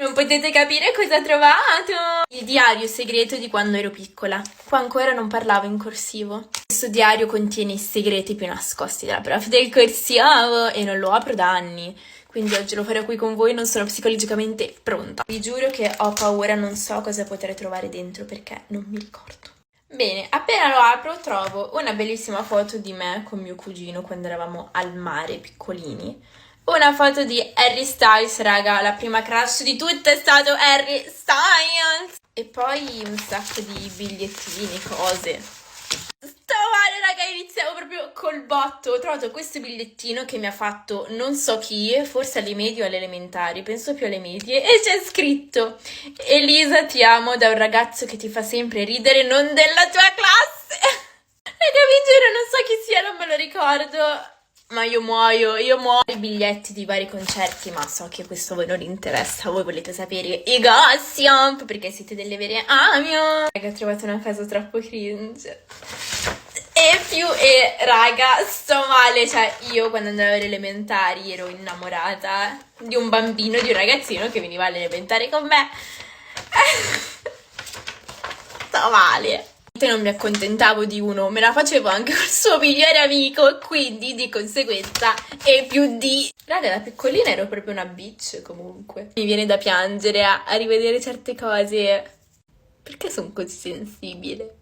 Non potete capire cosa ho trovato! Il diario segreto di quando ero piccola. Qua ancora non parlavo in corsivo. Questo diario contiene i segreti più nascosti della prof del corsivo e non lo apro da anni. Quindi oggi lo farò qui con voi, non sono psicologicamente pronta. Vi giuro che ho paura, non so cosa potrei trovare dentro perché non mi ricordo. Bene, appena lo apro trovo una bellissima foto di me con mio cugino quando eravamo al mare, piccolini. Una foto di Harry Styles, raga, la prima crush di tutte è stato Harry Styles! E poi un sacco di bigliettini, cose. Sto male, raga, iniziamo proprio col botto. Ho trovato questo bigliettino che mi ha fatto non so chi, forse alle medie o alle elementari, penso più alle medie, e c'è scritto: Elisa, ti amo, da un ragazzo che ti fa sempre ridere, non della tua classe. Raga, vi giuro, non so chi sia, non me lo ricordo. Ma io muoio. I biglietti di vari concerti, ma so che questo a voi non interessa, voi volete sapere i gossip, perché siete delle vere amio. Raga, ho trovato una cosa troppo cringe. Raga, sto male, cioè io quando andavo alle elementari ero innamorata di un bambino, di un ragazzino che veniva alle elementari con me. Sto male. Non mi accontentavo di uno, me la facevo anche col suo migliore amico, quindi di conseguenza E più D. Raga, da piccolina ero proprio una bitch comunque. Mi viene da piangere a rivedere certe cose. Perché sono così sensibile?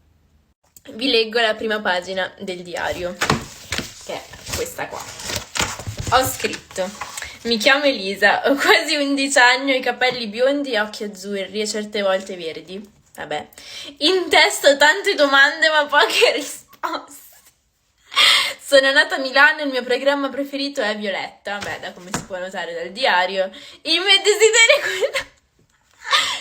Vi leggo la prima pagina del diario, che è questa qua. Ho scritto: mi chiamo Elisa, ho quasi 11 anni, ho i capelli biondi e occhi azzurri e certe volte verdi. Vabbè, in testa ho tante domande ma poche risposte. Sono nata a Milano e il mio programma preferito è Violetta. Beh, da come si può notare dal diario, il mio desiderio è quello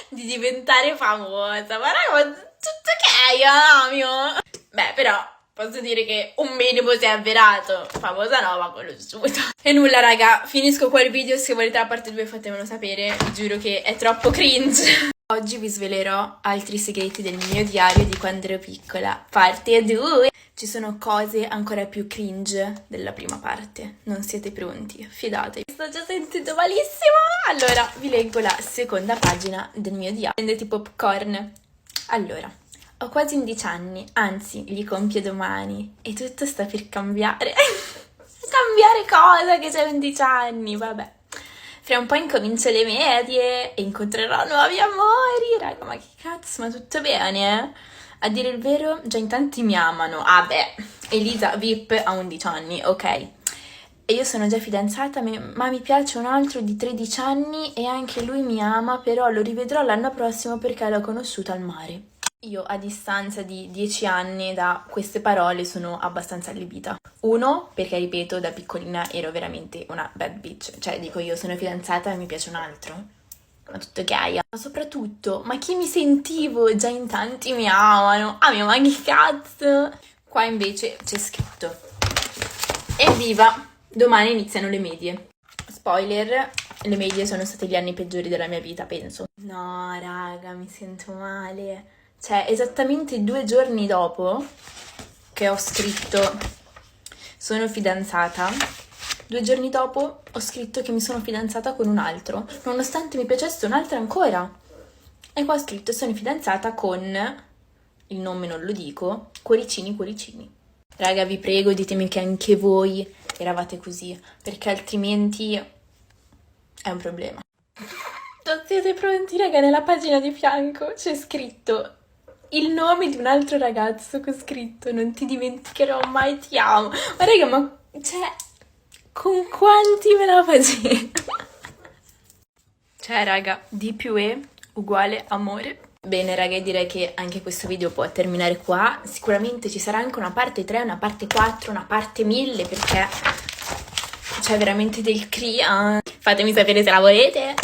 di diventare famosa. Ma raga, ma tutto ok, amio? Beh, però posso dire che un minimo si è avverato. Famosa no, ma conosciuta. E nulla, raga, finisco qua il video. Se volete la parte 2 fatemelo sapere. Vi giuro che è troppo cringe. Oggi vi svelerò altri segreti del mio diario di quando ero piccola, parte 2. Ci sono cose ancora più cringe della prima parte, non siete pronti, fidatevi. Sto già sentendo malissimo. Allora, vi leggo la seconda pagina del mio diario. Prendete popcorn. Allora, ho quasi 11 anni, anzi, li compio domani e tutto sta per cambiare. Cambiare cosa che c'è 11 anni, vabbè. Fra un po' incomincio le medie e incontrerò nuovi amori. Raga, ma che cazzo, ma tutto bene, eh? A dire il vero, già in tanti mi amano. Ah beh, Elisa VIP ha 11 anni, ok. E io sono già fidanzata, ma mi piace un altro di 13 anni e anche lui mi ama, però lo rivedrò l'anno prossimo perché l'ho conosciuto al mare. Io a distanza di 10 anni da queste parole sono abbastanza allibita. Uno, perché ripeto, da piccolina ero veramente una bad bitch. Cioè, dico, io sono fidanzata e mi piace un altro. Ma tutto ok. Ma soprattutto, ma chi mi sentivo? Già in tanti mi amano. Ah, ma che cazzo? Qua invece c'è scritto: evviva! Domani iniziano le medie. Spoiler, le medie sono state gli anni peggiori della mia vita, penso. No, raga, mi sento male. Cioè, esattamente 2 giorni dopo che ho scritto sono fidanzata, 2 giorni dopo ho scritto che mi sono fidanzata con un altro, nonostante mi piacesse un altro ancora. E qua ho scritto sono fidanzata con, il nome non lo dico, cuoricini cuoricini. Raga, vi prego, ditemi che anche voi eravate così, perché altrimenti è un problema. Non siete pronti, raga? Nella pagina di fianco c'è scritto il nome di un altro ragazzo con scritto non ti dimenticherò mai, ti amo. Ma raga, ma cioè, con quanti me la facevo? Cioè, raga, D più E uguale amore. Bene, raga, direi che anche questo video può terminare qua. Sicuramente ci sarà anche una parte 3, una parte 4, una parte 1000, perché c'è veramente del cria. Fatemi sapere se la volete.